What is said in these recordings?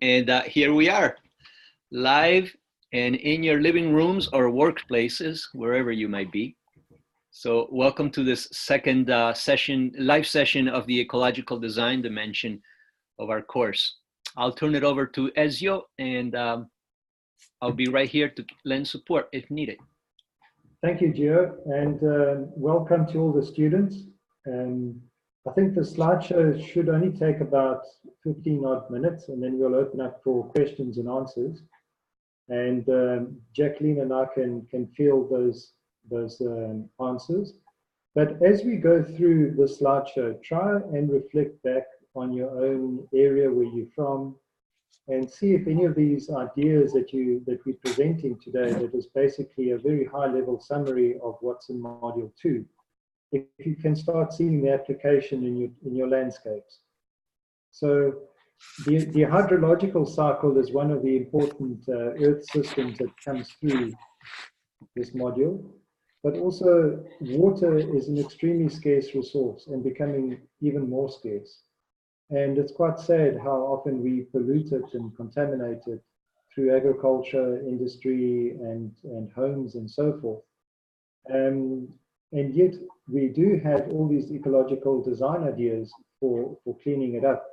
And here we are, live and in your living rooms or workplaces, wherever you might be. So welcome to this second live session of the ecological design dimension of our course. I'll turn it over to Ezio, and I'll be right here to lend support if needed. Thank you, Gio, and welcome to all the students. I think the slideshow should only take about 15 odd minutes, and then we'll open up for questions and answers. And Jacqueline and I can field those answers. But as we go through the slideshow, try and reflect back on your own area where you're from, and see if any of these ideas that we're presenting today, that is basically a very high-level summary of what's in Module 2, if you can start seeing the application in your landscapes. So the hydrological cycle is one of the important Earth systems that comes through this module, but also water is an extremely scarce resource and becoming even more scarce. And it's quite sad how often we pollute it and contaminate it through agriculture, industry, and homes and so forth. And yet we do have all these ecological design ideas for cleaning it up.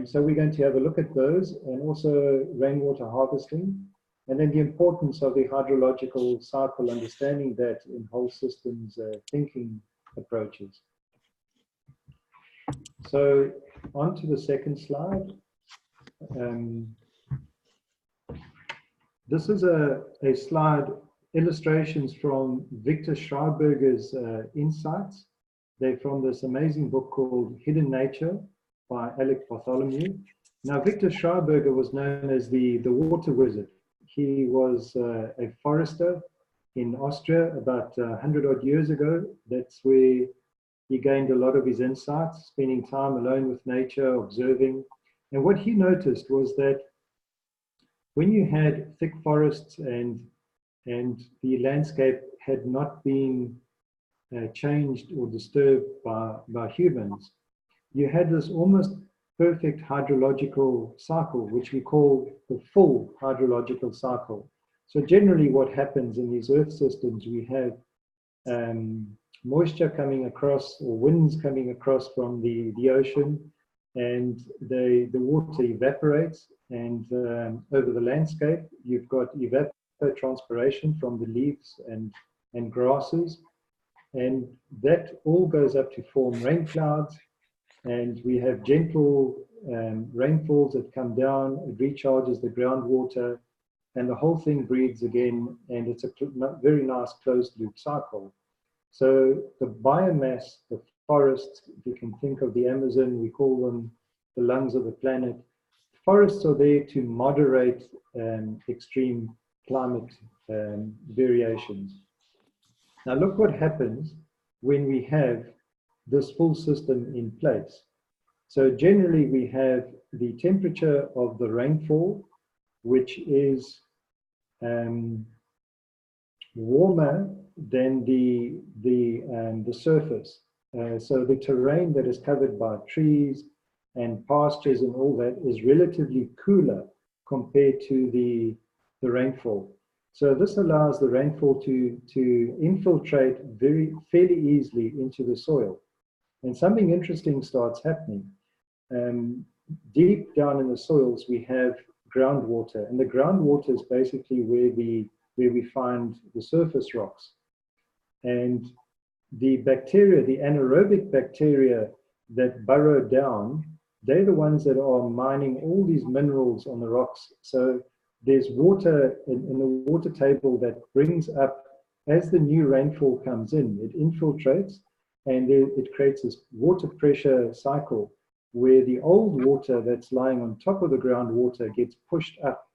So we're going to have a look at those, and also rainwater harvesting, and then the importance of the hydrological cycle, understanding that in whole systems thinking approaches. So on to the second slide. This is a slide, illustrations from Victor Schreiberger's insights. They're from this amazing book called Hidden Nature by Alec Bartholomew. Now, Victor Schreiberger was known as the water wizard. He was a forester in Austria about 100 odd years ago. That's where he gained a lot of his insights, spending time alone with nature, observing. And what he noticed was that when you had thick forests and the landscape had not been changed or disturbed by humans, you had this almost perfect hydrological cycle, which we call the full hydrological cycle. So generally what happens in these earth systems, we have moisture coming across, or winds coming across from the ocean, and the water evaporates, and over the landscape you've got evapotranspiration from the leaves and grasses, and that all goes up to form rain clouds, and we have gentle rainfalls that come down, it recharges the groundwater, and the whole thing breathes again, and it's a very nice closed loop cycle. So the biomass, the forests, if you can think of the Amazon, we call them the lungs of the planet. Forests are there to moderate extreme climate variations. Now look what happens when we have this full system in place. So generally we have the temperature of the rainfall, which is warmer than the surface. So the terrain that is covered by trees and pastures and all that is relatively cooler compared to the rainfall. So this allows the rainfall to infiltrate fairly easily into the soil. And something interesting starts happening. Deep down in the soils we have groundwater, and the groundwater is basically where we find the surface rocks. And the bacteria, the anaerobic bacteria that burrow down, they're the ones that are mining all these minerals on the rocks. So there's water in the water table that brings up, as the new rainfall comes in, it infiltrates, and it creates this water pressure cycle where the old water that's lying on top of the groundwater gets pushed up,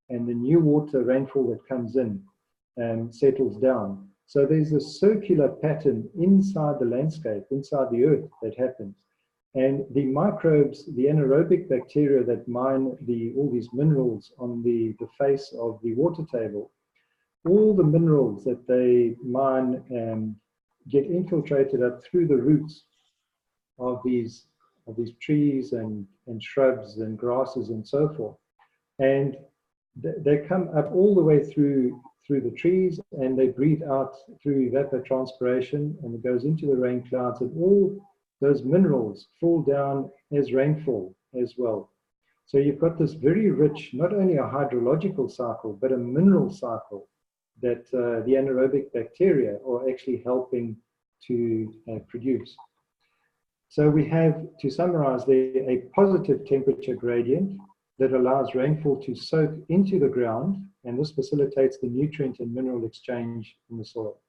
and the new water rainfall that comes in settles down. So there's a circular pattern inside the landscape, inside the earth, that happens. And the microbes, the anaerobic bacteria that mine all these minerals on the face of the water table, all the minerals that they mine get infiltrated up through the roots of these trees and and shrubs and grasses and so forth. And they come up all the way through the trees, and they breathe out through evapotranspiration, and it goes into the rain clouds, and all those minerals fall down as rainfall as well. So you've got this very rich, not only a hydrological cycle, but a mineral cycle that the anaerobic bacteria are actually helping to produce. So we have, to summarize there, a positive temperature gradient that allows rainfall to soak into the ground, and this facilitates the nutrient and mineral exchange in the soil.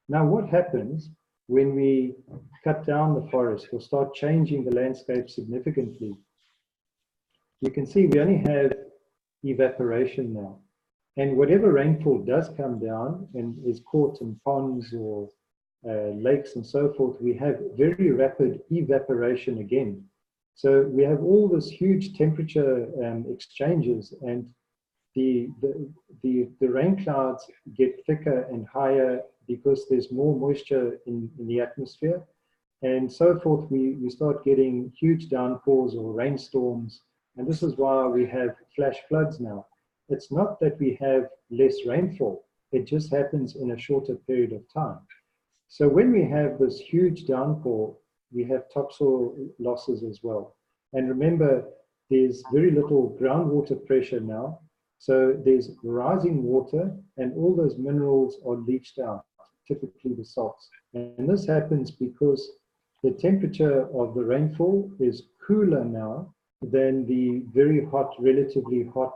Now, what happens when we cut down the forest or start changing the landscape significantly? You can see we only have evaporation now. And whatever rainfall does come down and is caught in ponds or lakes and so forth, we have very rapid evaporation again. So we have all this huge temperature exchanges, and the rain clouds get thicker and higher because there's more moisture in the atmosphere, and so forth. We start getting huge downpours or rainstorms, and this is why we have flash floods now. It's not that we have less rainfall, it just happens in a shorter period of time. So when we have this huge downpour, we have topsoil losses as well. And remember, there's very little groundwater pressure now. So there's rising water, and all those minerals are leached out, typically the salts. And this happens because the temperature of the rainfall is cooler now than the very hot, relatively hot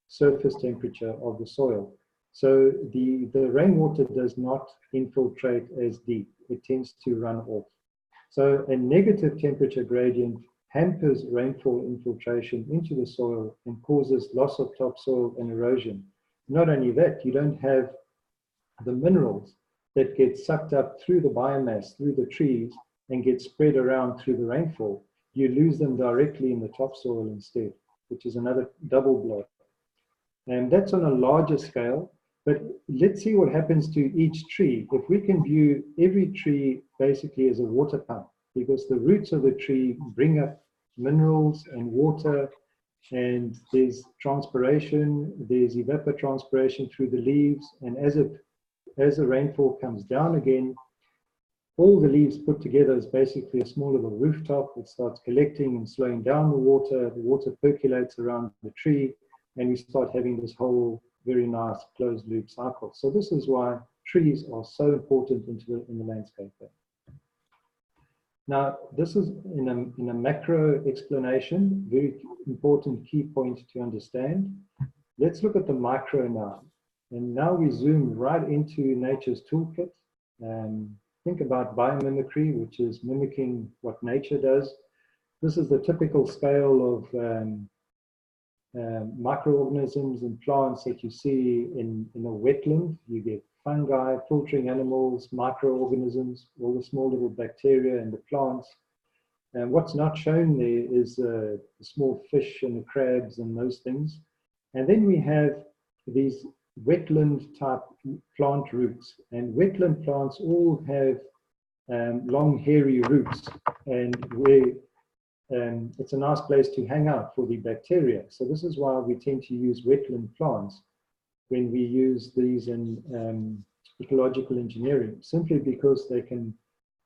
surface temperature of the soil. So the rainwater does not infiltrate as deep. It tends to run off. So a negative temperature gradient hampers rainfall infiltration into the soil and causes loss of topsoil and erosion. Not only that, you don't have the minerals that get sucked up through the biomass, through the trees, and get spread around through the rainfall. You lose them directly in the topsoil instead, which is another double blow. And that's on a larger scale. But let's see what happens to each tree. If we can view every tree basically as a water pump, because the roots of the tree bring up minerals and water, and there's transpiration, there's evapotranspiration through the leaves, and as the rainfall comes down again, all the leaves put together is basically a small little rooftop. It starts collecting and slowing down the water percolates around the tree, and we start having this whole very nice closed loop cycle. So this is why trees are so important in the landscape. Now, this is in a macro explanation, very important key point to understand. Let's look at the micro now. And now we zoom right into nature's toolkit. Think about biomimicry, which is mimicking what nature does. This is the typical scale of microorganisms and plants that you see in a wetland. You get fungi, filtering animals, microorganisms, all the small little bacteria and the plants. And what's not shown there is the small fish and the crabs and those things. And then we have these wetland type plant roots, and wetland plants all have long hairy roots, and where it's a nice place to hang out for the bacteria. So this is why we tend to use wetland plants when we use these in ecological engineering, simply because they can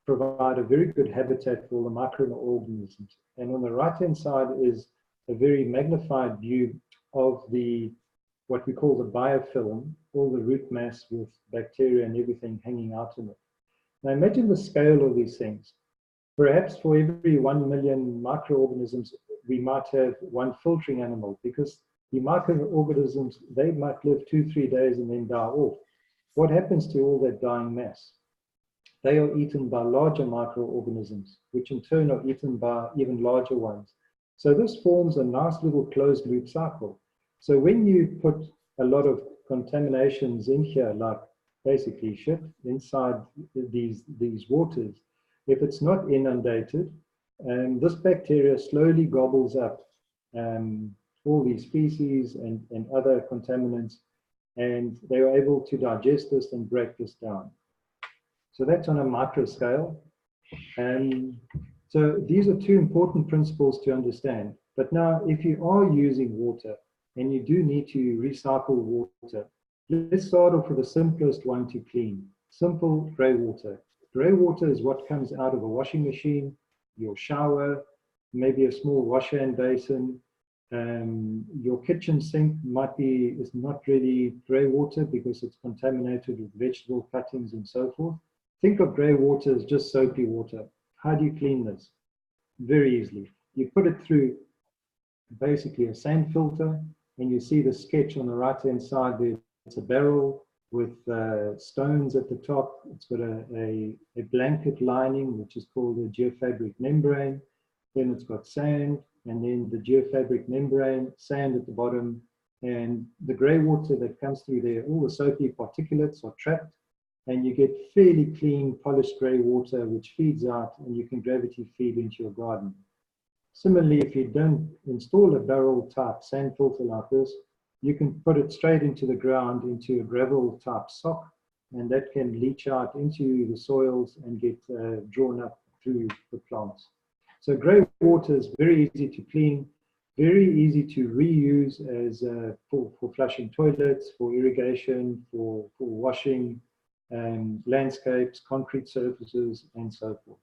provide a very good habitat for the microorganisms. And on the right-hand side is a very magnified view of what we call the biofilm, all the root mass with bacteria and everything hanging out in it. Now imagine the scale of these things. Perhaps for every 1 million microorganisms, we might have one filtering animal, because the microorganisms, they might live 2-3 days and then die off. What happens to all that dying mass? They are eaten by larger microorganisms, which in turn are eaten by even larger ones. So this forms a nice little closed loop cycle. So when you put a lot of contaminations in here, like basically shit inside these waters, if it's not inundated, this bacteria slowly gobbles up all these species and other contaminants, and they are able to digest this and break this down. So that's on a micro scale. So these are two important principles to understand. But now, if you are using water and you do need to recycle water, let's start off with the simplest one to clean. Simple grey water. Grey water is what comes out of a washing machine, your shower, maybe a small wash hand basin. Your kitchen sink is not really grey water because it's contaminated with vegetable cuttings and so forth. Think of grey water as just soapy water. How do you clean this? Very easily. You put it through basically a sand filter, and you see the sketch on the right-hand side there. It's a barrel with stones at the top. It's got a blanket lining, which is called a geofabric membrane. Then it's got sand, and then the geofabric membrane, sand at the bottom, and the grey water that comes through there, all the soapy particulates are trapped, and you get fairly clean, polished grey water, which feeds out, and you can gravity feed into your garden. Similarly, if you don't install a barrel type sand filter like this, you can put it straight into the ground, into a gravel type sock, and that can leach out into the soils and get drawn up through the plants. So grey water is very easy to clean, very easy to reuse as for flushing toilets, for irrigation, for washing landscapes, concrete surfaces, and so forth.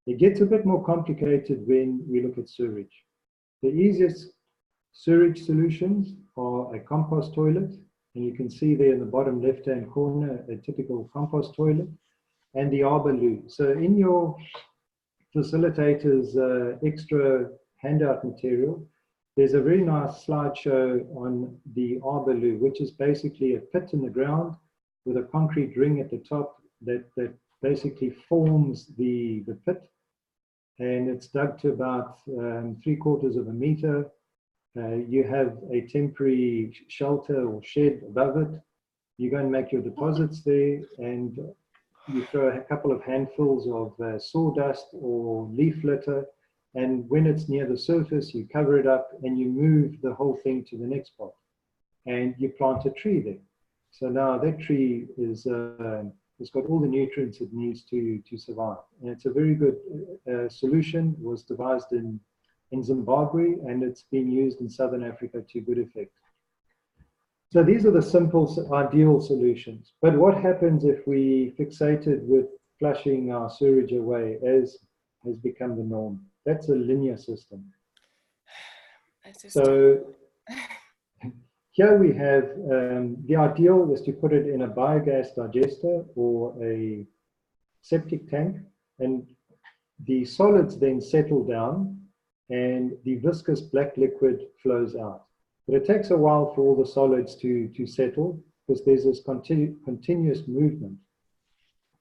It gets a bit more complicated when we look at sewage. The easiest sewage solutions are a compost toilet, and you can see there in the bottom left-hand corner a typical compost toilet, and the arbor loo. So in your facilitator's extra handout material, there's a very nice slideshow on the arbor loo, which is basically a pit in the ground with a concrete ring at the top that basically forms the pit, and it's dug to about 3/4 of a meter. You have a temporary shelter or shed above it. You go and make your deposits there, and you throw a couple of handfuls of sawdust or leaf litter, and when it's near the surface, you cover it up and you move the whole thing to the next spot, and you plant a tree there. So now that tree is it's got all the nutrients it needs to survive, and it's a very good solution. It was devised in Zimbabwe, and it's been used in Southern Africa to good effect. So these are the simple, ideal solutions. But what happens if we fixated with flushing our sewage away, as has become the norm? That's a linear system. So here we have the ideal is to put it in a biogas digester or a septic tank, and the solids then settle down and the viscous black liquid flows out. But it takes a while for all the solids to settle because there's this continuous movement.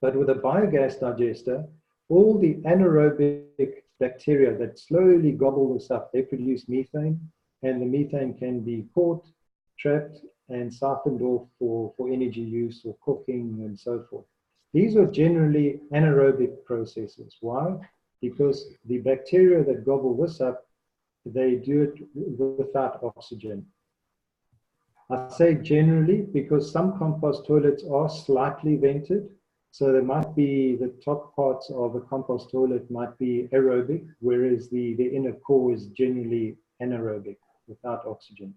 But with a biogas digester, all the anaerobic bacteria that slowly gobble this up, they produce methane, and the methane can be caught, trapped, and siphoned off for energy use or cooking and so forth. These are generally anaerobic processes. Why? Because the bacteria that gobble this up, they do it without oxygen. I say generally because some compost toilets are slightly vented. So there might be the top parts of a compost toilet might be aerobic, whereas the inner core is generally anaerobic without oxygen.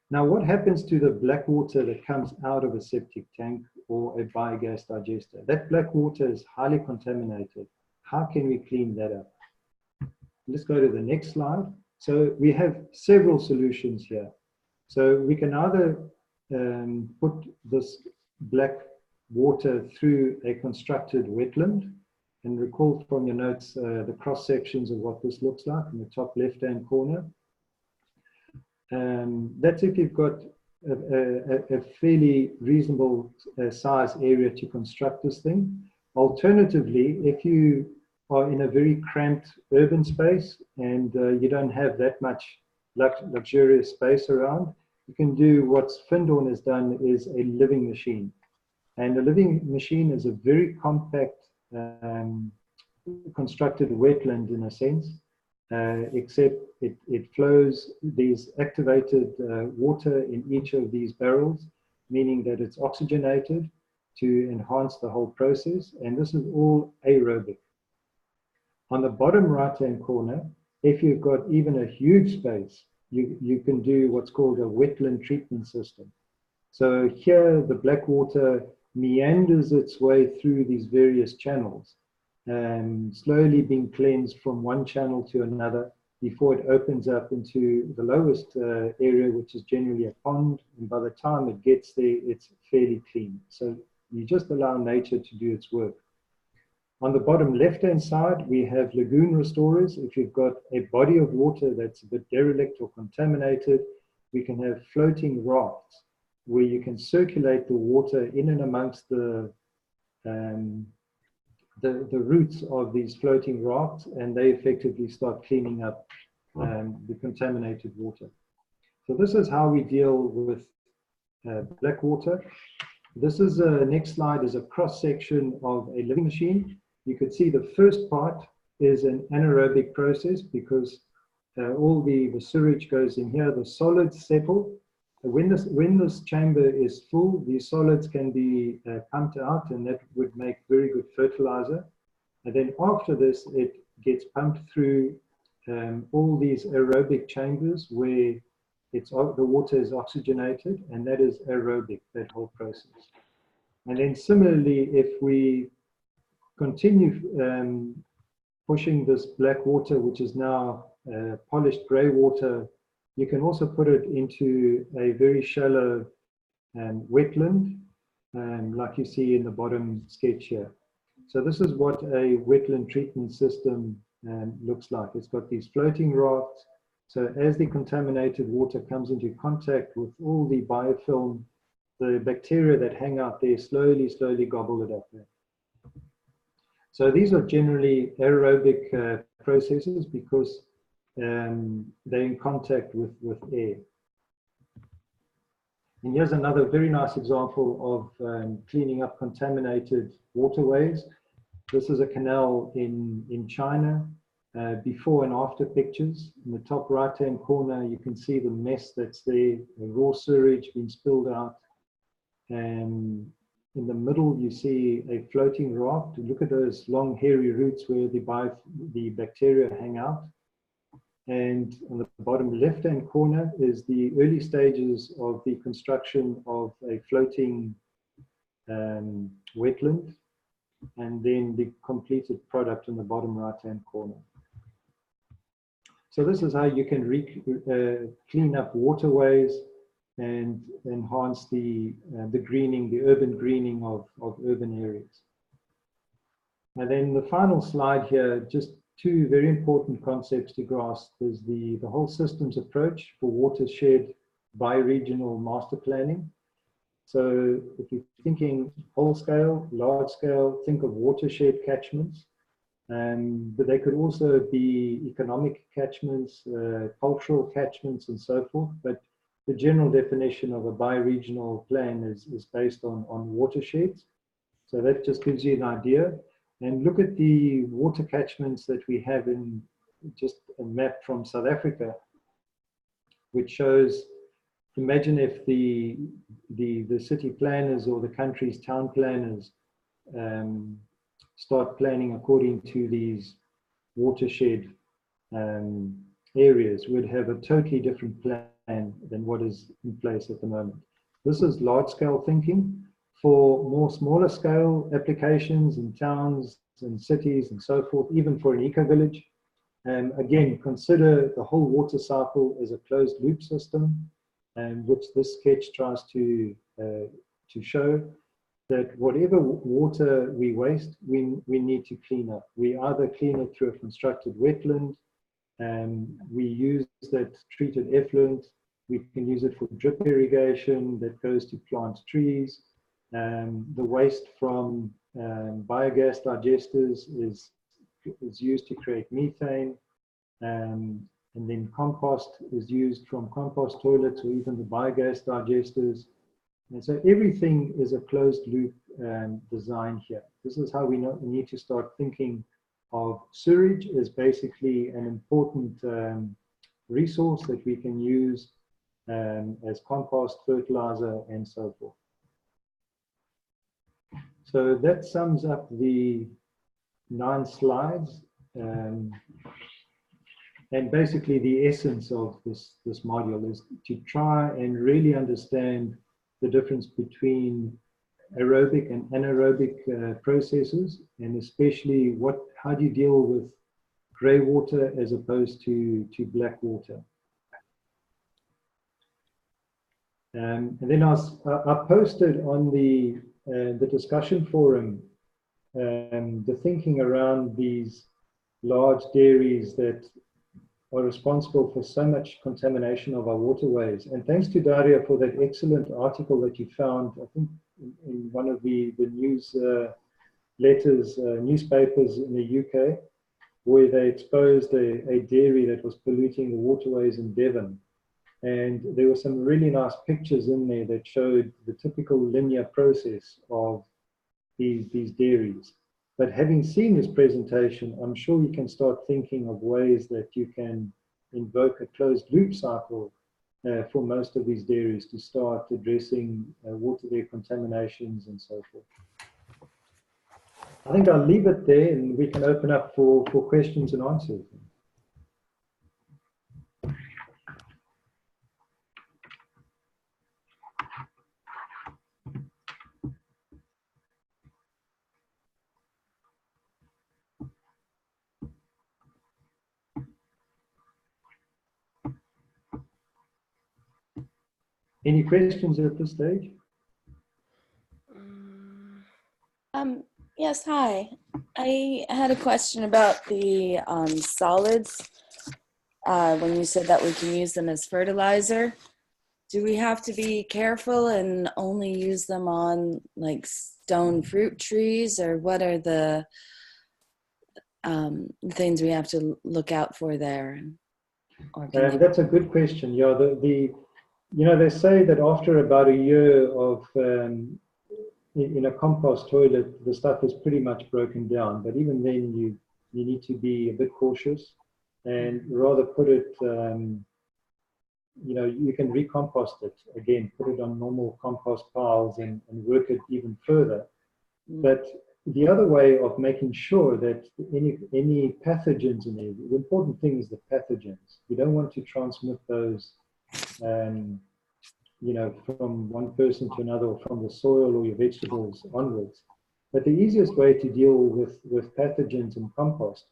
Now, what happens to the black water that comes out of a septic tank or a biogas digester? That black water is highly contaminated. How can we clean that up? Let's go to the next slide. So we have several solutions here. So we can either put this black water through a constructed wetland, and recall from your notes the cross sections of what this looks like in the top left-hand corner. That's if you've got a fairly reasonable size area to construct this thing. Alternatively, if you are in a very cramped urban space and you don't have that much luxurious space around, you can do what Findorn has done is a living machine. And a living machine is a very compact constructed wetland in a sense, except it flows these activated water in each of these barrels, meaning that it's oxygenated to enhance the whole process. And this is all aerobic. On the bottom right-hand corner, if you've got even a huge space, you can do what's called a wetland treatment system. So here the black water meanders its way through these various channels, slowly being cleansed from one channel to another before it opens up into the lowest area, which is generally a pond. And by the time it gets there, it's fairly clean. So you just allow nature to do its work. On the bottom left-hand side, we have lagoon restorers. If you've got a body of water that's a bit derelict or contaminated, we can have floating rafts where you can circulate the water in and amongst the roots of these floating rafts, and they effectively start cleaning up the contaminated water. So this is how we deal with black water. This is next slide is a cross-section of a living machine. You could see the first part is an anaerobic process because all the sewage goes in here, the solids settle. When this chamber is full, these solids can be pumped out, and that would make very good fertilizer. And then after this, it gets pumped through all these aerobic chambers where the water is oxygenated, and that is aerobic, that whole process. And then similarly, if we continue pushing this black water, which is now polished gray water, you can also put it into a very shallow wetland, like you see in the bottom sketch here. So this is what a wetland treatment system looks like. It's got these floating rafts. So as the contaminated water comes into contact with all the biofilm, the bacteria that hang out there slowly gobble it up there. So these are generally aerobic processes because they're in contact with air. And here's another very nice example of cleaning up contaminated waterways. This is a canal in China, before and after pictures. In the top right-hand corner, you can see the mess that's there, the raw sewage being spilled out. And in the middle, you see a floating raft. Look at those long, hairy roots where the bacteria hang out. And on the bottom left-hand corner is the early stages of the construction of a floating wetland, and then the completed product in the bottom right-hand corner. So this is how you can clean up waterways and enhance the greening, the urban greening of urban areas. And then the final slide here, just two very important concepts to grasp is the whole systems approach for watershed bi-regional master planning. So if you're thinking whole scale, large scale, think of watershed catchments. But they could also be economic catchments, cultural catchments, and so forth. But the general definition of a bi-regional plan is based on watersheds. So that just gives you an idea. And look at the water catchments that we have in just a map from South Africa, which shows, imagine if the city planners or the country's town planners start planning according to these watershed areas, we'd have a totally different plan than what is in place at the moment. This is large scale thinking. For more smaller scale applications in towns and cities and so forth, even for an eco-village, again, consider the whole water cycle as a closed loop system, which this sketch tries to show that whatever water we waste, we need to clean up. We either clean it through a constructed wetland, we use that treated effluent, we can use it for drip irrigation that goes to plant trees. The waste from biogas digesters is used to create methane, and then compost is used from compost toilets or even the biogas digesters. And so everything is a closed loop design here. This is how we need to start thinking of sewage as basically an important resource that we can use as compost, fertilizer, and so forth. So that sums up the 9 slides. Um, and basically the essence of this module is to try and really understand the difference between aerobic and anaerobic processes, and especially how do you deal with grey water as opposed to black water. And then I posted on the discussion forum the thinking around these large dairies that are responsible for so much contamination of our waterways. And thanks to Daria for that excellent article that you found, I think, in one of the news newspapers in the UK, where they exposed a dairy that was polluting the waterways in Devon. And there were some really nice pictures in there that showed the typical linear process of these dairies. But having seen this presentation, I'm sure you can start thinking of ways that you can invoke a closed loop cycle for most of these dairies to start addressing waterway contaminations and so forth. I think I'll leave it there and we can open up for questions and answers. Any questions at this stage? Yes, hi. I had a question about the solids. When you said that we can use them as fertilizer, do we have to be careful and only use them on like stone fruit trees, or what are the things we have to look out for there? That's a good question. Yeah, they say that after about a year of in a compost toilet, the stuff is pretty much broken down. But even then, you need to be a bit cautious and rather put it. You can recompost it again, put it on normal compost piles and work it even further. But the other way of making sure that any pathogens in there, the important thing is the pathogens. You don't want to transmit those, from one person to another, or from the soil or your vegetables onwards. But the easiest way to deal with pathogens in compost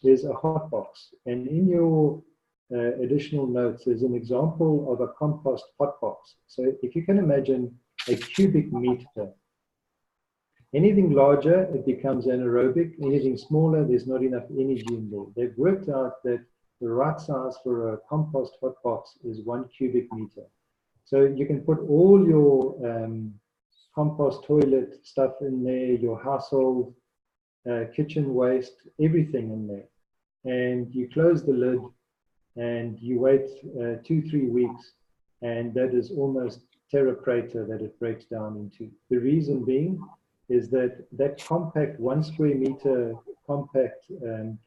is a hot box. And in your additional notes, there's an example of a compost hot box. So if you can imagine a cubic meter, anything larger, it becomes anaerobic. Anything smaller, there's not enough energy in there. They've worked out that the right size for a compost hot box is 1 cubic meter. So you can put all your compost toilet stuff in there, your household, kitchen waste, everything in there. And you close the lid and you wait 2-3 weeks, and that is almost terra preta that it breaks down into. The reason being is that compact 1 square meter compact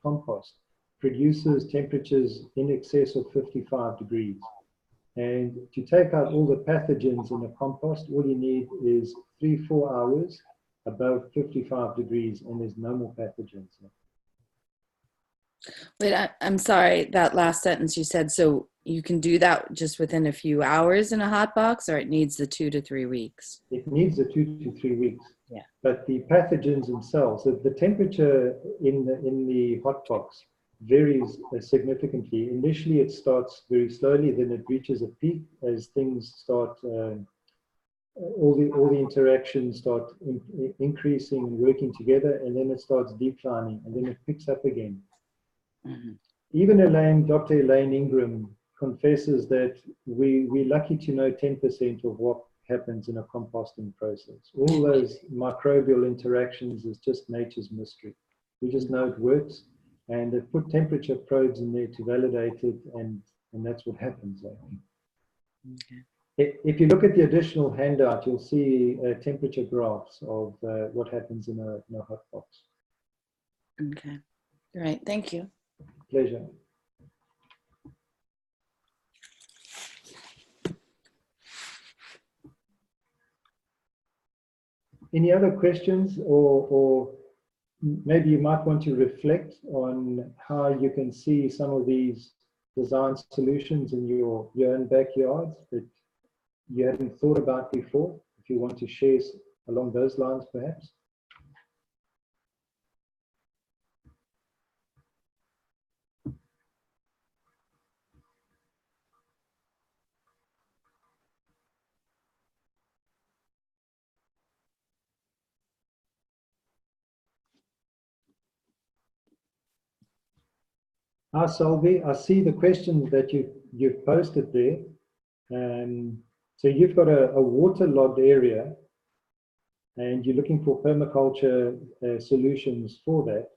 compost produces temperatures in excess of 55 degrees. And to take out all the pathogens in a compost, all you need is 3-4 hours above 55 degrees, and there's no more pathogens. Wait, I'm sorry, that last sentence you said, so you can do that just within a few hours in a hot box, or it needs the 2 to 3 weeks? It needs the 2 to 3 weeks. Yeah. But the pathogens themselves, the temperature in the hot box varies significantly. Initially, it starts very slowly, then it reaches a peak as things start, all the interactions start increasing and working together, and then it starts declining, and then it picks up again. Mm-hmm. Even Dr. Elaine Ingram confesses that we're lucky to know 10% of what happens in a composting process. All those microbial interactions is just nature's mystery. We just know it works, and they put temperature probes in there to validate it, and that's what happens. Okay. If you look at the additional handout, you'll see temperature graphs of what happens in a hot box. Okay. All right. Thank you. Pleasure. Any other questions or maybe you might want to reflect on how you can see some of these design solutions in your own backyards that you hadn't thought about before. If you want to share along those lines, perhaps. Hi, Solvi. I see the questions that you've posted there. So you've got a waterlogged area, and you're looking for permaculture solutions for that.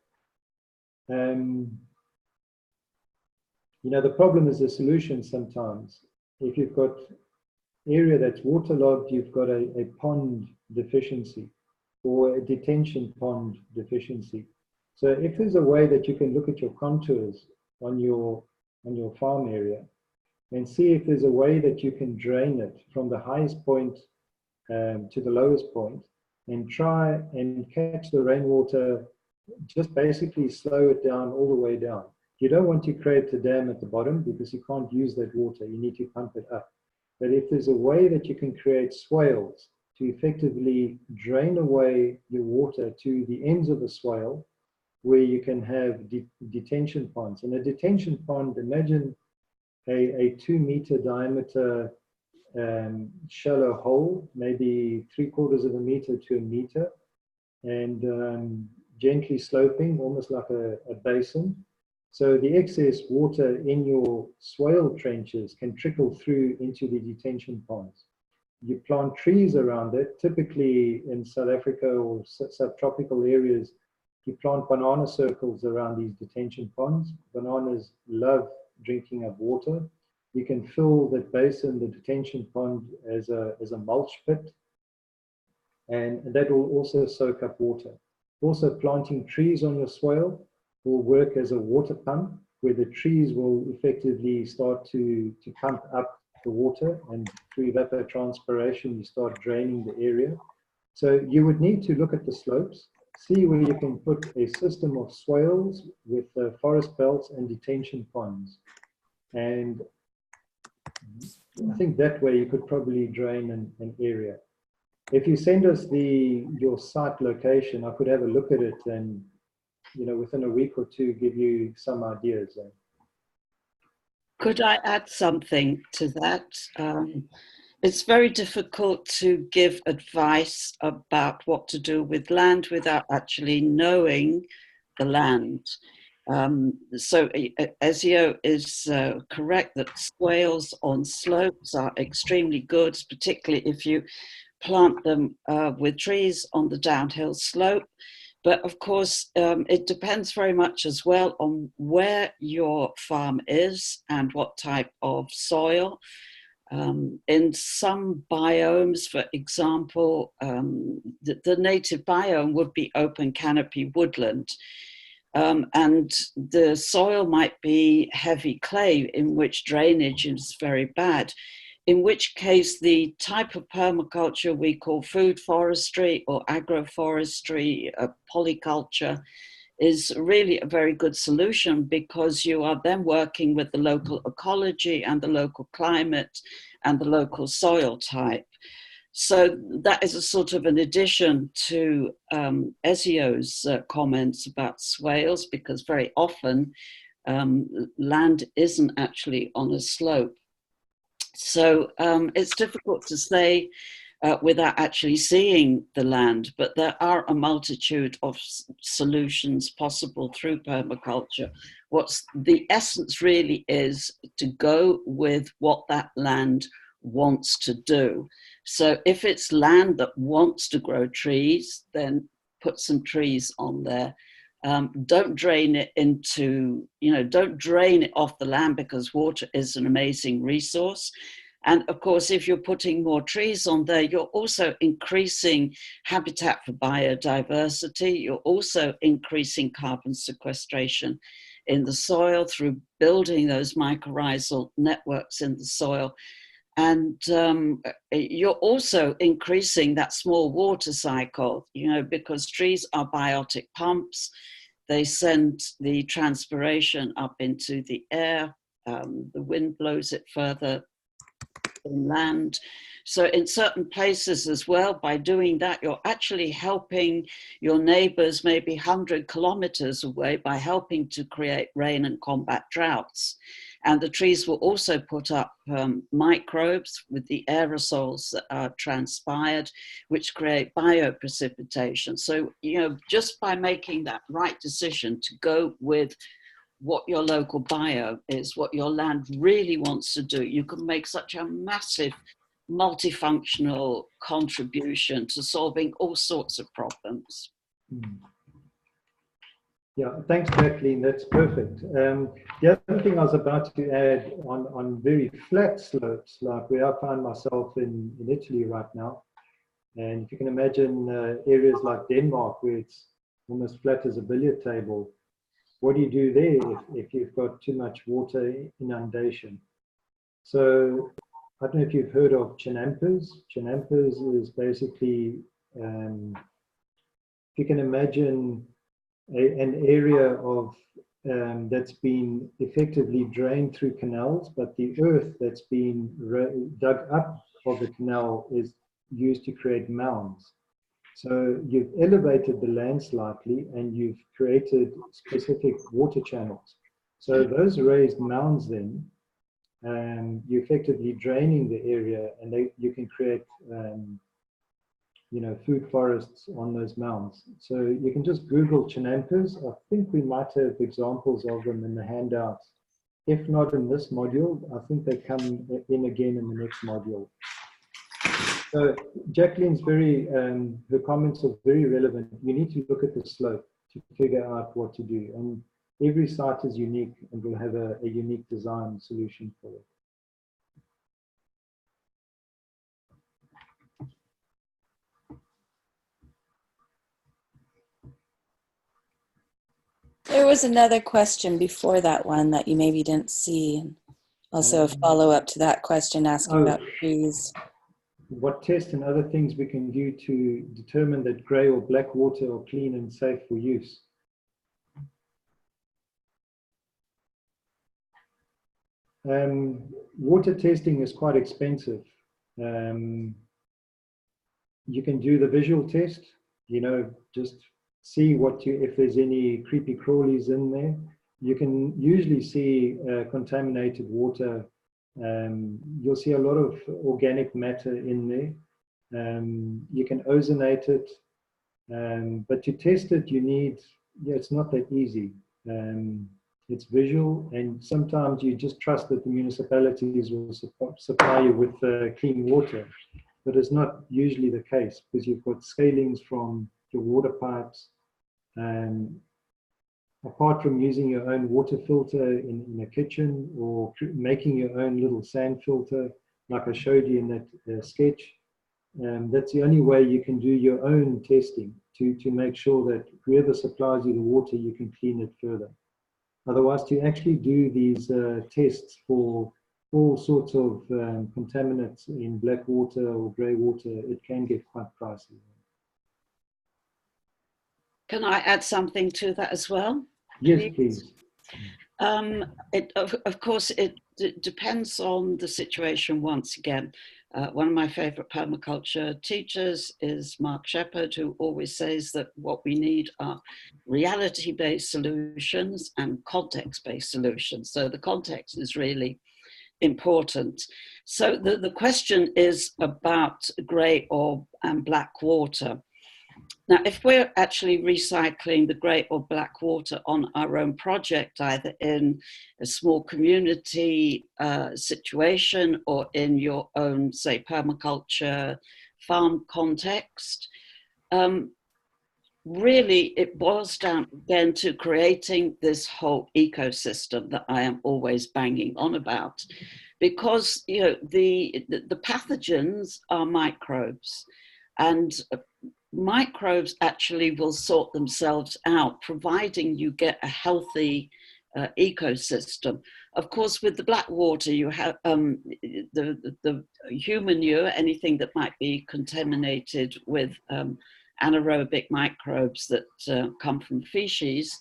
You know, the problem is the solution sometimes. If you've got area that's waterlogged, you've got a pond deficiency or a detention pond deficiency. So if there's a way that you can look at your contours on your farm area and see if there's a way that you can drain it from the highest point to the lowest point, and try and catch the rainwater, just basically slow it down all the way down. You don't want to create a dam at the bottom because you can't use that water. You need to pump it up. But if there's a way that you can create swales to effectively drain away your water to the ends of the swale, where you can have detention ponds. And a detention pond, imagine a 2-meter diameter shallow hole, maybe 3/4 of a meter to a meter, and gently sloping, almost like a basin. So the excess water in your swale trenches can trickle through into the detention ponds. You plant trees around it. Typically in South Africa or subtropical areas, you plant banana circles around these detention ponds. Bananas love drinking up water. You can fill that basin, the detention pond, as a mulch pit, and that will also soak up water. Also, planting trees on your swale will work as a water pump, where the trees will effectively start to pump up the water, and through evapotranspiration, you start draining the area. So you would need to look at the slopes, see where you can put a system of swales with forest belts and detention ponds. And I think that way you could probably drain an area. If you send us your site location, I could have a look at it and, you know, within a week or two, give you some ideas. Could I add something to that? It's very difficult to give advice about what to do with land without actually knowing the land. So Ezio is correct that swales on slopes are extremely good, particularly if you plant them with trees on the downhill slope. But of course, it depends very much as well on where your farm is and what type of soil. In some biomes, for example, the native biome would be open canopy woodland. And the soil might be heavy clay, in which drainage is very bad, in which case the type of permaculture we call food forestry or agroforestry, polyculture, is really a very good solution, because you are then working with the local ecology and the local climate and the local soil type. So that is a sort of an addition to Ezio's comments about swales, because very often land isn't actually on a slope. So it's difficult to say without actually seeing the land, but there are a multitude of solutions possible through permaculture. What's the essence really is to go with what that land wants to do. So if it's land that wants to grow trees, then put some trees on there. Don't drain it into, don't drain it off the land, because water is an amazing resource. And of course, if you're putting more trees on there, you're also increasing habitat for biodiversity. You're also increasing carbon sequestration in the soil through building those mycorrhizal networks in the soil. And you're also increasing that small water cycle, you know, because trees are biotic pumps. They send the transpiration up into the air. The wind blows it further inland. So in certain places as well, by doing that, you're actually helping your neighbors maybe 100 kilometers away by helping to create rain and combat droughts. And the trees will also put up microbes with the aerosols that are transpired, which create bioprecipitation. So, you know, just by making that right decision to go with what your local bio is, what your land really wants to do, you can make such a massive multifunctional contribution to solving all sorts of problems. Yeah, thanks, Jacqueline. That's perfect. The other thing I was about to add on very flat slopes, like where I find myself in Italy right now, and if you can imagine areas like Denmark, where it's almost flat as a billiard table, what do you do there if you've got too much water inundation? So I don't know if you've heard of chinampas. Chinampas is basically, if you can imagine an area of that's been effectively drained through canals, but the earth that's been dug up of the canal is used to create mounds. So you've elevated the land slightly and you've created specific water channels. So those raised mounds then, you're effectively draining the area, and you can create you know, food forests on those mounds. So you can just Google chinampas. I think we might have examples of them in the handouts. If not in this module, I think they come in again in the next module. So Jacqueline's her comments are very relevant. You need to look at the slope to figure out what to do. And every site is unique and will have a unique design solution for it. There was another question before that one that you maybe didn't see. And also a follow-up to that question asking about trees. What tests and other things we can do to determine that grey or black water are clean and safe for use? Water testing is quite expensive. You can do the visual test, you know, just see if there's any creepy crawlies in there. You can usually see contaminated water. You'll see a lot of organic matter in there. You can ozonate it, but to test it, it's not that easy. It's visual, and sometimes you just trust that the municipalities will supply you with clean water, but it's not usually the case because you've got scalings from your water pipes. Apart from using your own water filter in a kitchen or making your own little sand filter, like I showed you in that sketch, that's the only way you can do your own testing to make sure that whoever supplies you the water, you can clean it further. Otherwise, to actually do these tests for all sorts of contaminants in black water or grey water, it can get quite pricey. Can I add something to that as well? Yes, please. Of course, it depends on the situation once again. One of my favorite permaculture teachers is Mark Shepard, who always says that what we need are reality-based solutions and context-based solutions. So the context is really important. So the question is about grey and black water. Now, if we're actually recycling the grey or black water on our own project, either in a small community situation or in your own, say, permaculture farm context, really it boils down again to creating this whole ecosystem that I am always banging on about. Because, you know, the pathogens are microbes, and microbes actually will sort themselves out, providing you get a healthy ecosystem. Of course, with the black water, you have the human manure, anything that might be contaminated with anaerobic microbes that come from feces.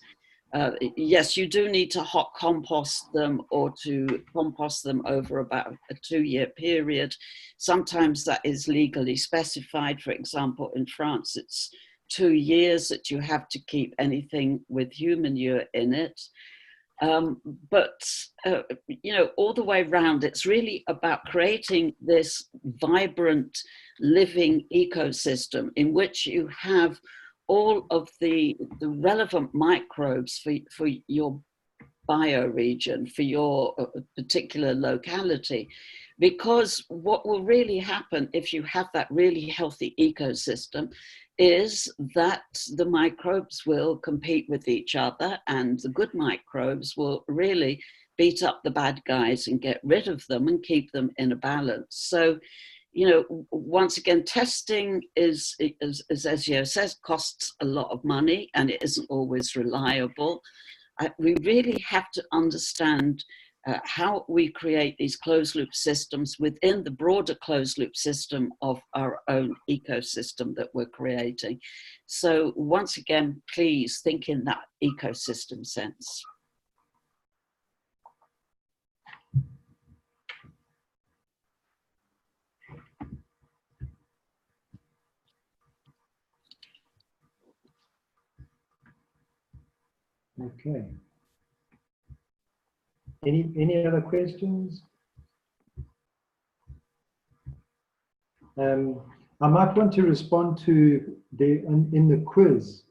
Yes, you do need to hot compost them or to compost them over about a 2-year period. Sometimes that is legally specified. For example, in France, it's 2 years that you have to keep anything with human manure in it. But you know, all the way around, it's really about creating this vibrant, living ecosystem in which you have all of the relevant microbes for your bioregion, for your particular locality. Because what will really happen if you have that really healthy ecosystem is that the microbes will compete with each other, and the good microbes will really beat up the bad guys and get rid of them and keep them in a balance. So, you know, once again, testing is as Ezio says, costs a lot of money and it isn't always reliable. We really have to understand how we create these closed loop systems within the broader closed loop system of our own ecosystem that we're creating. So once again, please think in that ecosystem sense. Okay. Any other questions? I might want to respond to in the quiz.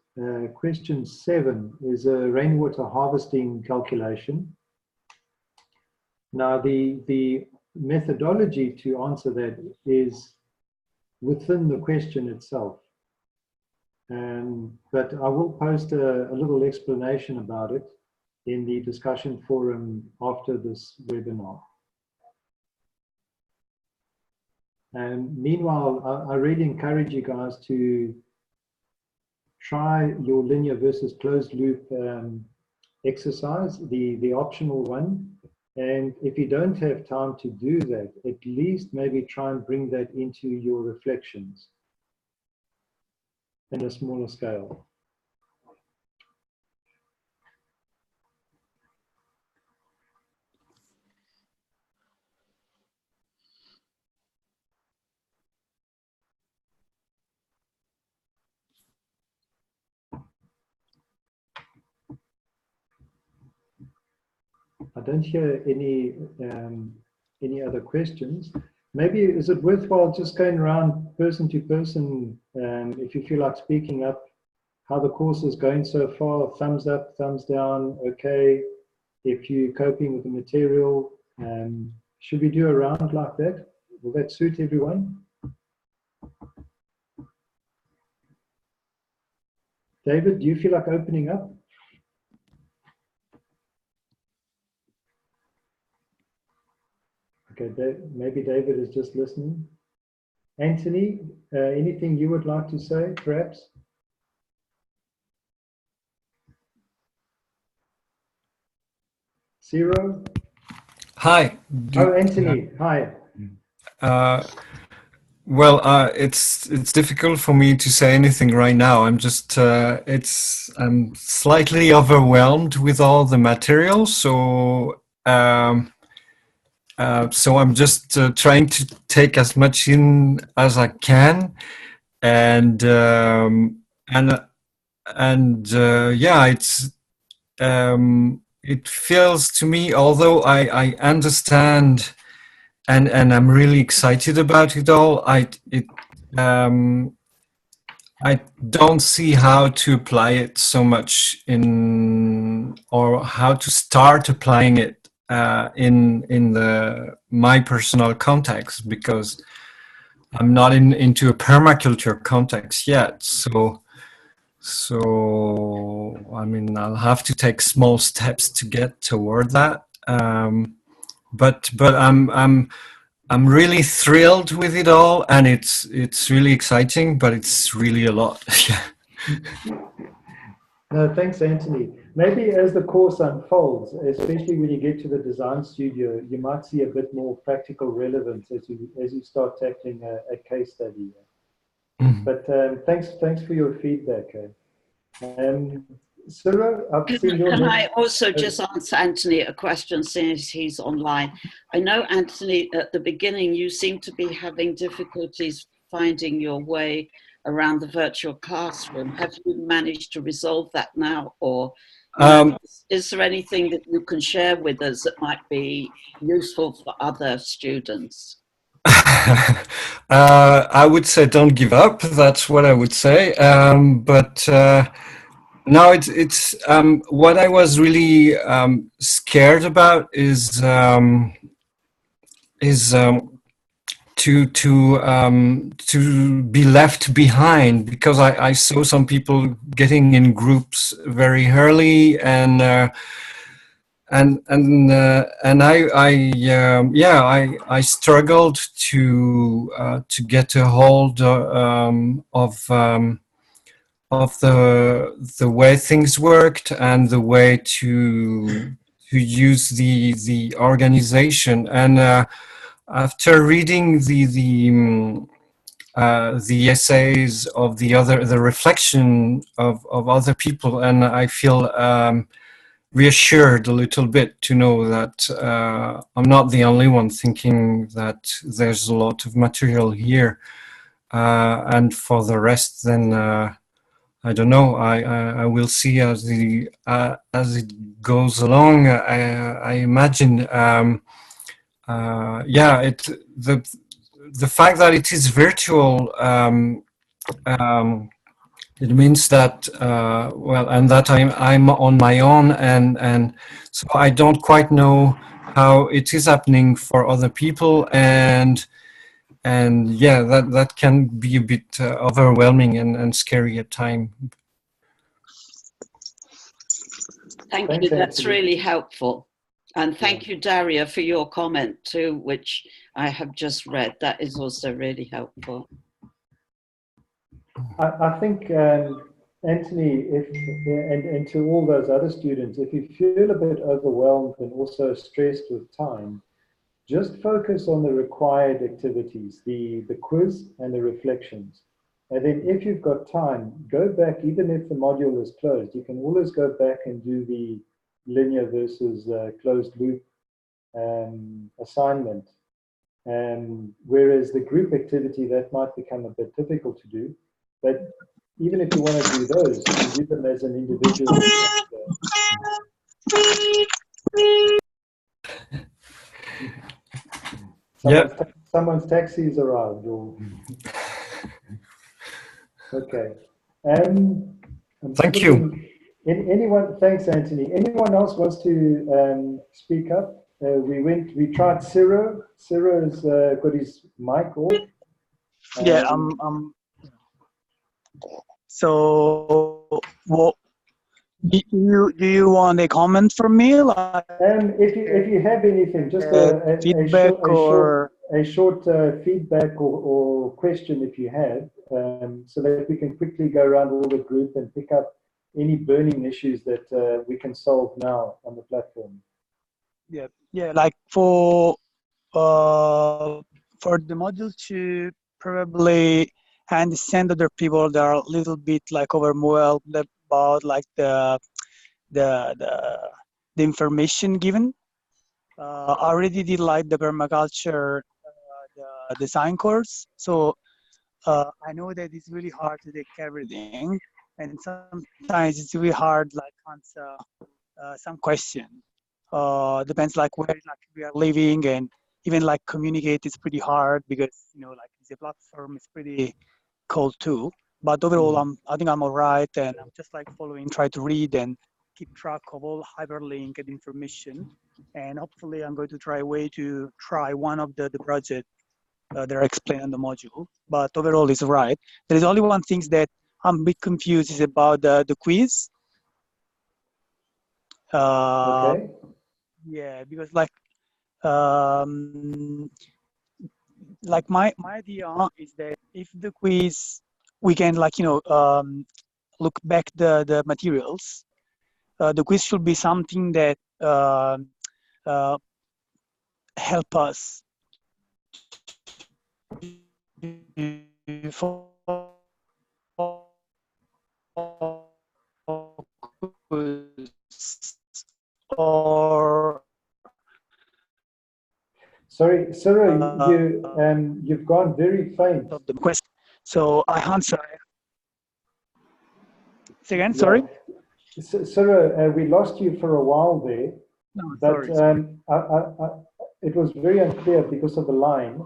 Question 7 is a rainwater harvesting calculation. Now, the methodology to answer that is within the question itself. But I will post a little explanation about it in the discussion forum after this webinar. And meanwhile, I really encourage you guys to try your linear versus closed loop exercise, the optional one. And if you don't have time to do that, at least maybe try and bring that into your reflections in a smaller scale. I don't hear any other questions. Maybe is it worthwhile just going around person to person, if you feel like speaking up, how the course is going so far, thumbs up, thumbs down, okay, if you're coping with the material, should we do a round like that? Will that suit everyone? David, do you feel like opening up? Okay, maybe David is just listening. Anthony, anything you would like to say, perhaps? Zero? Hi. Oh, Anthony, hi. Well, it's difficult for me to say anything right now. I'm just I'm slightly overwhelmed with all the material, so so I'm just trying to take as much in as I can, and yeah, it feels to me, although I understand and I'm really excited about it all, I don't see how to apply it so much in, or how to start applying it in my personal context, because I'm not into a permaculture context yet. So I mean, I'll have to take small steps to get toward that. But I'm really thrilled with it all, and it's really exciting, but it's really a lot. No, thanks, Anthony. maybe as the course unfolds, especially when you get to the design studio, you might see a bit more practical relevance as you start tackling a case study. Mhm. But thanks for your feedback. Cyril, I've seen your Can I name. also just ask Anthony a question since he's online? I know, Anthony, at the beginning you seem to be having difficulties finding your way around the virtual classroom. Have you managed to resolve that now? Or Um, is there anything that you can share with us that might be useful for other students? I would say don't give up. That's what I would say. But no, it's what I was really scared about is to be left behind, because I saw some people getting in groups very early, and I struggled to get a hold of the way things worked and the way to use the organization. And after reading the essays of the reflection of other people, and I feel reassured a little bit to know that I'm not the only one thinking that there's a lot of material here. And for the rest, then I don't know. I will see as it goes along. I imagine. It the fact that it is virtual. It means that and that I'm on my own, and so I don't quite know how it is happening for other people, and yeah, that can be a bit overwhelming and scary at time. Thank Thanks, you. That's Anthony. really helpful. And thank you, Daria, for your comment too, which I have just read. That is also really helpful. I think, Anthony, and to all those other students, if you feel a bit overwhelmed and also stressed with time, just focus on the required activities, the quiz and the reflections. And then if you've got time, go back, even if the module is closed, you can always go back and do the linear versus closed loop assignment. Whereas the group activity, that might become a bit difficult to do. But even if you want to do those, you can do them as an individual. Someone's taxi's arrived. Okay. Thank you. Anyone? Thanks, Anthony. Anyone else wants to speak up? We tried Ciro. Ciro's got his mic off. Yeah. So, what do you want a comment from me, like If you have anything, just feedback a short feedback or question, if you have, so that we can quickly go around all the group and pick up any burning issues that we can solve now on the platform. Yeah, like for the module to probably understand other people that are a little bit like overwhelmed about like the information given. I already did like the permaculture the design course, so I know that it's really hard to take everything, and sometimes it's really hard like answer some question. Depends like where like we are living, and even like communicate is pretty hard because like the platform is pretty cold too. But overall, I think I'm all right, and I'm just like following, try to read and keep track of all hyperlinked information, and hopefully I'm going to try a way to try one of the project that are explained in the module. But overall, it's right. There is only one thing that I'm a bit confused is about the quiz. Okay. Yeah, because like my idea is that if the quiz we can like look back the materials the quiz should be something that help us or Sorry, Cyril, you've gone very faint. of the question. So I answer. Say again, Yeah. sorry. Cyril, we lost you for a while there, No, but sorry. it was very unclear because of the line.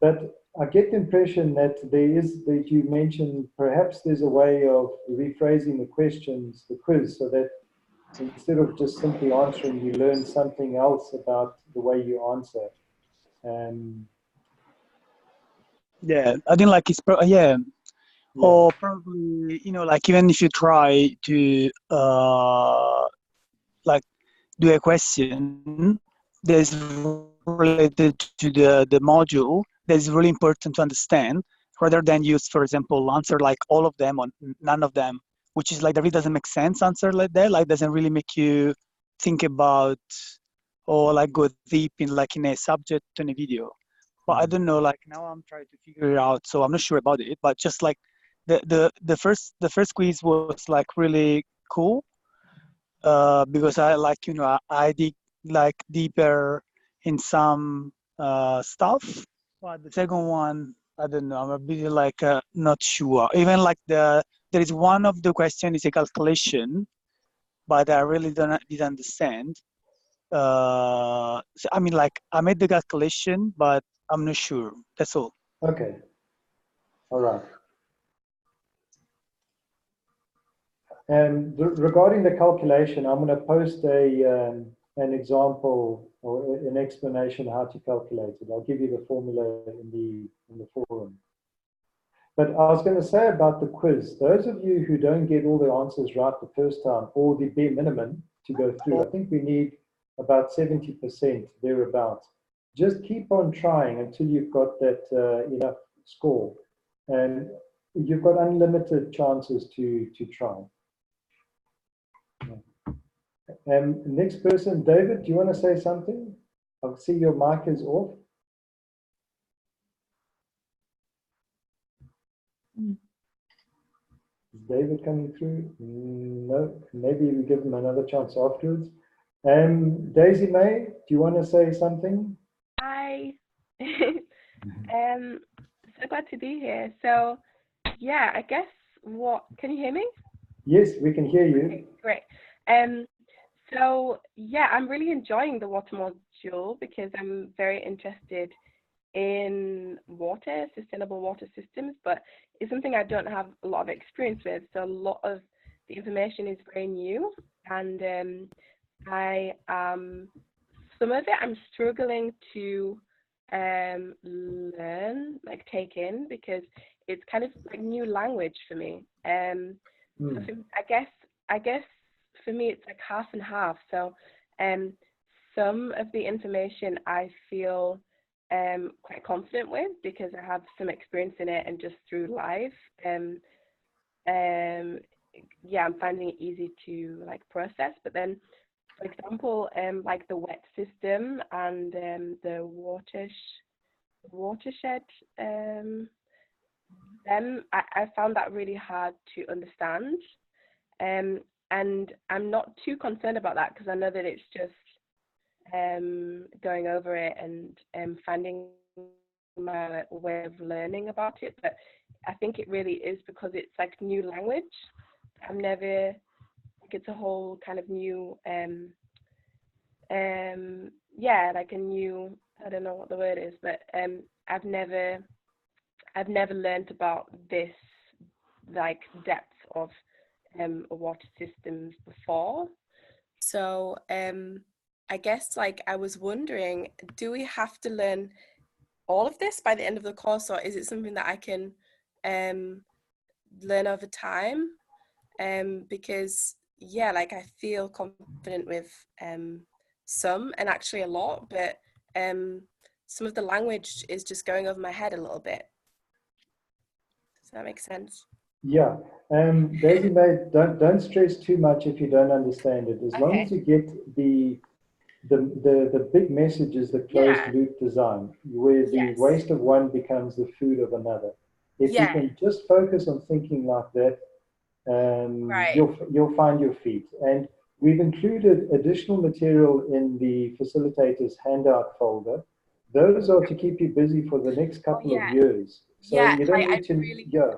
But I get the impression that that you mentioned perhaps there's a way of rephrasing the questions, the quiz, so that instead of just simply answering, you learn something else about the way you answer. Yeah, I think like yeah. Or probably, like even if you try to like do a question that is related to the module that is really important to understand, rather than use, for example, answer like all of them or none of them, which is like that really doesn't make sense. Answer like that, like doesn't really make you think about or like go deep in a subject in a video. But I don't know, like now I'm trying to figure it out, so I'm not sure about it. But just like the first quiz was like really cool, because I like I dig like deeper in some stuff. But the second one, I don't know, I'm a bit like not sure. Even like there is one of the question is a calculation, but I really didn't understand. So, I mean, like I made the calculation, but I'm not sure. That's all. Okay. All right. And regarding the calculation, I'm going to post an example or an explanation how to calculate it. I'll give you the formula in the forum. But I was going to say about the quiz, those of you who don't get all the answers right the first time, or the bare minimum to go through, I think we need about 70% thereabouts. Just keep on trying until you've got that enough score. And you've got unlimited chances to try. Next person, David, do you want to say something? I see your mic is off. Is David coming through? No, maybe we give him another chance afterwards. Daisy May, do you want to say something? Hi. So glad to be here. So, yeah, I guess can you hear me? Yes, we can hear you. Okay, great. So yeah, I'm really enjoying the water module because I'm very interested in water, sustainable water systems, but it's something I don't have a lot of experience with. So a lot of the information is very new, and some of it I'm struggling to learn, like take in, because it's kind of like new language for me. So I guess for me it's like half and half. So some of the information I feel quite confident with because I have some experience in it and just through life. Yeah, I'm finding it easy to like process. But then, for example, like the wet system and the watershed, I found that really hard to understand. And I'm not too concerned about that because I know that it's just going over it and finding my way of learning about it. But I think it really is because it's like new language. I've never, like it's a whole kind of new, yeah, like a new, I don't know what the word is, but I've never learned about this like depth of water systems before. So I guess like I was wondering, do we have to learn all of this by the end of the course, or is it something that I can learn over time? Because yeah, like I feel confident with some and actually a lot, but some of the language is just going over my head a little bit. Does that make sense? Yeah. Daisy May, don't stress too much if you don't understand it. As long Okay. as you get the big message is the closed Yeah. loop design, where the Yes. waste of one becomes the food of another. If you Yeah. can just focus on thinking like that, Right. you'll find your feet. And we've included additional material in the facilitators handout folder. Those are to keep you busy for the next Oh couple of yeah. years. So Yeah. you don't need to, yeah.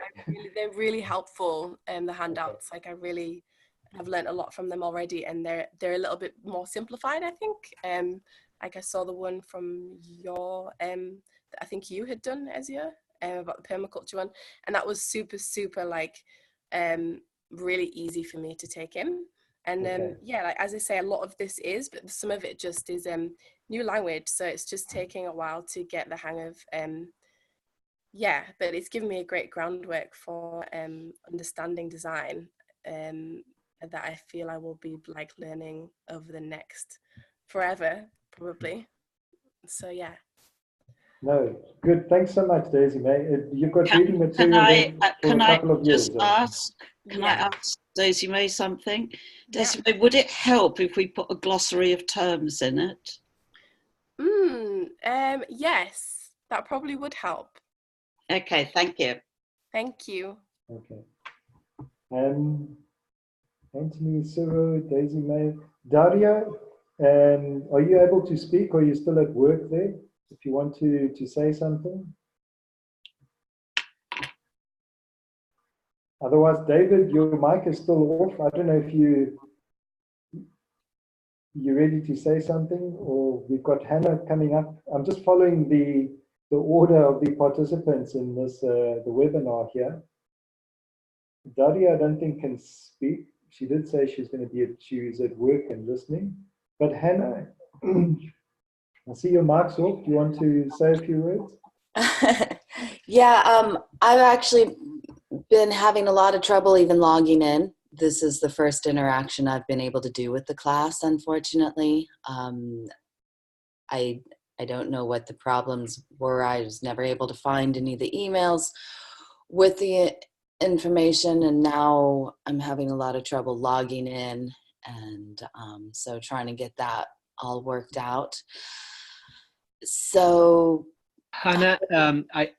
They're really helpful. The handouts, like I really have learned a lot from them already, and they're a little bit more simplified, I think. Like I saw the one from your that I think you had done, Ezia, about the permaculture one, and that was super like really easy for me to take in. And Okay. yeah, like as I say, a lot of this is, but some of it just is new language, so it's just taking a while to get the hang of yeah, but it's given me a great groundwork for understanding design that I feel I will be like learning over the next forever, probably. So yeah. No, good. Thanks so much, Daisy May. You've got reading Can material I then for can a I couple of years. just ask? Can I Yeah. ask Daisy May something? Yeah. Daisy May, would it help if we put a glossary of terms in it? Yes, that probably would help. Okay, thank you. Thank you. Okay. Anthony, Ciro, Daisy May, Daria, are you able to speak or are you still at work there? If you want to say something. Otherwise, David, your mic is still off. I don't know if you're ready to say something, or we've got Hannah coming up. I'm just following the order of the participants in this the webinar here. Daria, I don't think can speak. She did say she's going to be she's at work and listening. But Hannah, I see your mic's off. Do you want to say a few words? Yeah, I've actually been having a lot of trouble even logging in. This is the first interaction I've been able to do with the class, unfortunately. I don't know what the problems were. I was never able to find any of the emails with the information, and now I'm having a lot of trouble logging in, and so trying to get that all worked out. So Hannah,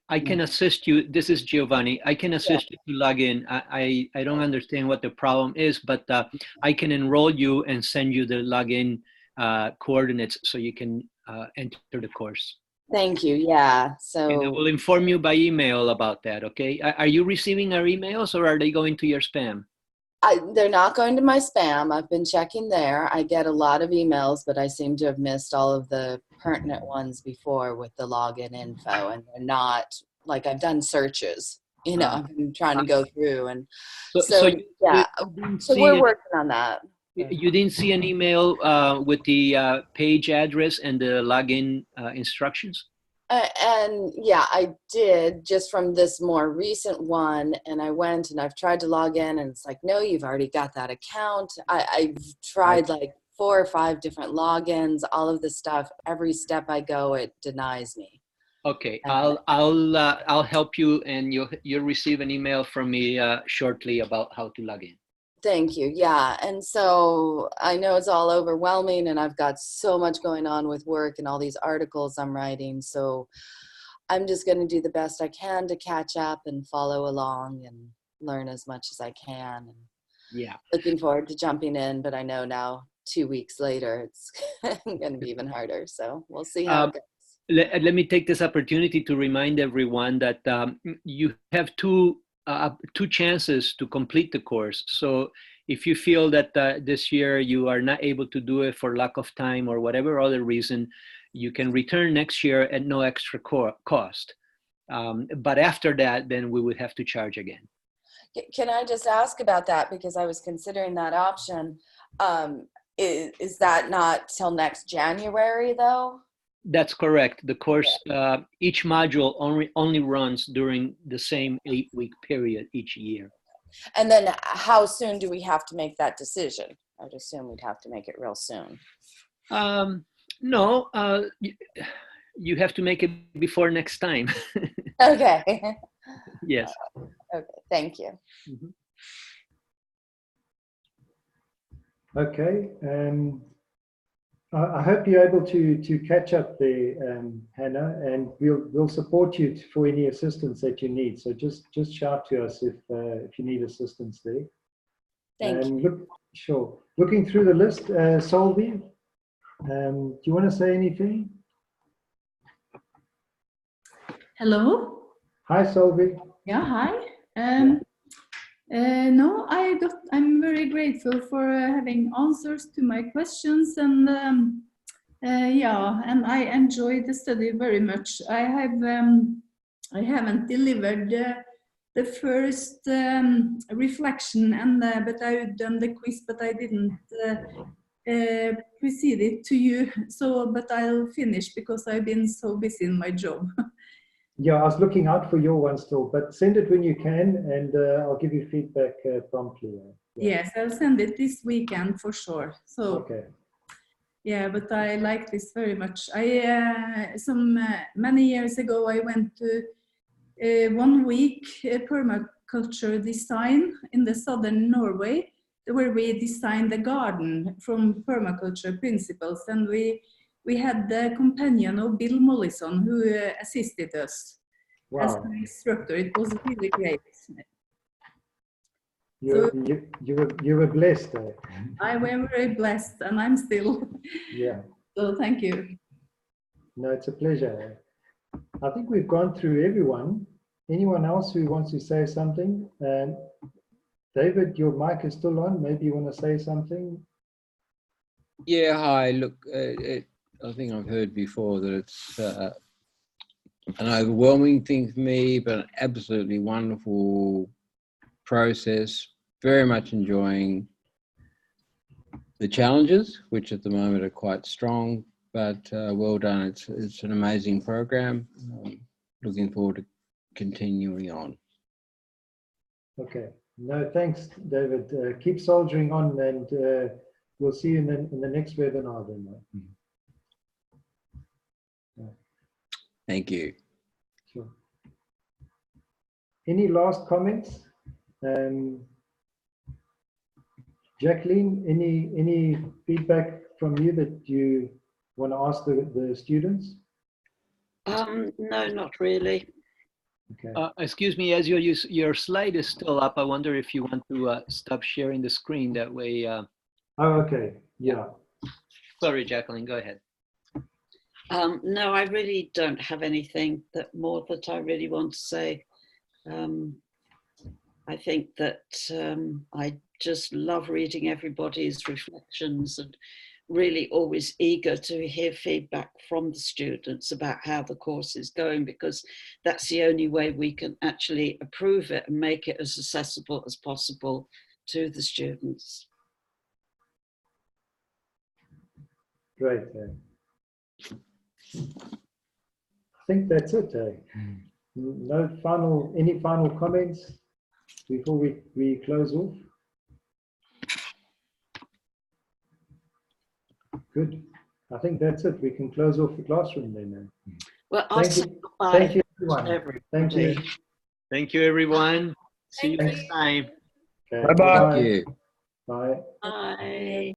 I can assist you. This is Giovanni. I can assist you to log in. I don't understand what the problem is, but I can enroll you and send you the login coordinates so you can enter the course. thank you. Yeah. And I So will inform you by email about that, okay? Are you receiving our emails or are they going to your spam? they're not going to my spam. I've been checking there. I get a lot of emails, but I seem to have missed all of the pertinent ones before with the login info. And they're not, like, I've done searches, I've been trying to go through. And So so, yeah, you didn't so see we're working on that. you didn't see an email with the page address and the login instructions? And yeah, I did just from this more recent one. And I went and I've tried to log in and it's like, no, you've already got that account. I've tried like 4 or 5 different logins, all of this stuff. Every step I go, it denies me. Okay, And I'll help you, and you'll receive an email from me shortly about how to log in. thank you. Yeah. And so I know it's all overwhelming and I've got so much going on with work and all these articles I'm writing. So I'm just going to do the best I can to catch up and follow along and learn as much as I can. And Yeah. looking forward to jumping in, but I know now 2 weeks later it's going to be even harder. So we'll see how it goes. Let me take this opportunity to remind everyone that you have two chances to complete the course. So if you feel that this year you are not able to do it for lack of time or whatever other reason, you can return next year at no extra cost. But after that, then we would have to charge again. Can I just ask about that? Because I was considering that option. Is that not till next January though? That's correct. The course, each module only runs during the same 8-week period each year. And then how soon do we have to make that decision? I would assume we'd have to make it real soon. No, you have to make it before next time. Okay. Yes. Okay. Thank you. Mhm. Okay. I hope you're able to catch up there, Hannah, and we'll support you for any assistance that you need. So just shout to us if you need assistance there. Thank you. Sure. Looking through the list, Solvi, do you want to say anything? Hello. Hi, Solvi. Yeah, hi. No, I'm very grateful for having answers to my questions, and yeah, and I enjoyed the study very much. I haven't delivered the first reflection, and but I've done the quiz, but I didn't precede it to you. So, but I'll finish because I've been so busy in my job. Yeah, I was looking out for your one still, but send it when you can, and I'll give you feedback promptly. Yeah. Yes, I'll send it this weekend for sure. So, Okay. yeah, but I like this very much. Many years ago, I went to 1 week permaculture design in the southern Norway, where we designed the garden from permaculture principles, and we had the companion of Bill Mollison who assisted us as Wow. an instructor. It was really great. You were blessed. I were very blessed, and I'm still. Yeah. So thank you. No, it's a pleasure. I think we've gone through everyone. Anyone else who wants to say something? David, your mic is still on. Maybe you want to say something? Yeah, hi. Look, I think I've heard before that it's an overwhelming thing for me, but an absolutely wonderful process. Very much enjoying the challenges, which at the moment are quite strong, but well done. It's an amazing program. Looking forward to continuing on. Okay. No, thanks, David. Keep soldiering on, and we'll see you in the next webinar then. Thank you. Sure. Any last comments? Jacqueline, any feedback from you that you want to ask the students? No, not really. Okay. Excuse me, as your slide is still up, I wonder if you want to stop sharing the screen. That way. Oh, okay. Yeah. Sorry, Jacqueline, go ahead. No, I really don't have anything more that I really want to say. I think that I just love reading everybody's reflections, and really always eager to hear feedback from the students about how the course is going, because that's the only way we can actually approve it and make it as accessible as possible to the students. Great. I think that's it. Any final comments before we close off? Good. I think that's it. We can close off the classroom then. Well, I'll say goodbye. Thank you, everyone. Thank you. Thank you, everyone. See you Thank next you. time. Okay, Bye-bye. Thank you. Bye. Bye.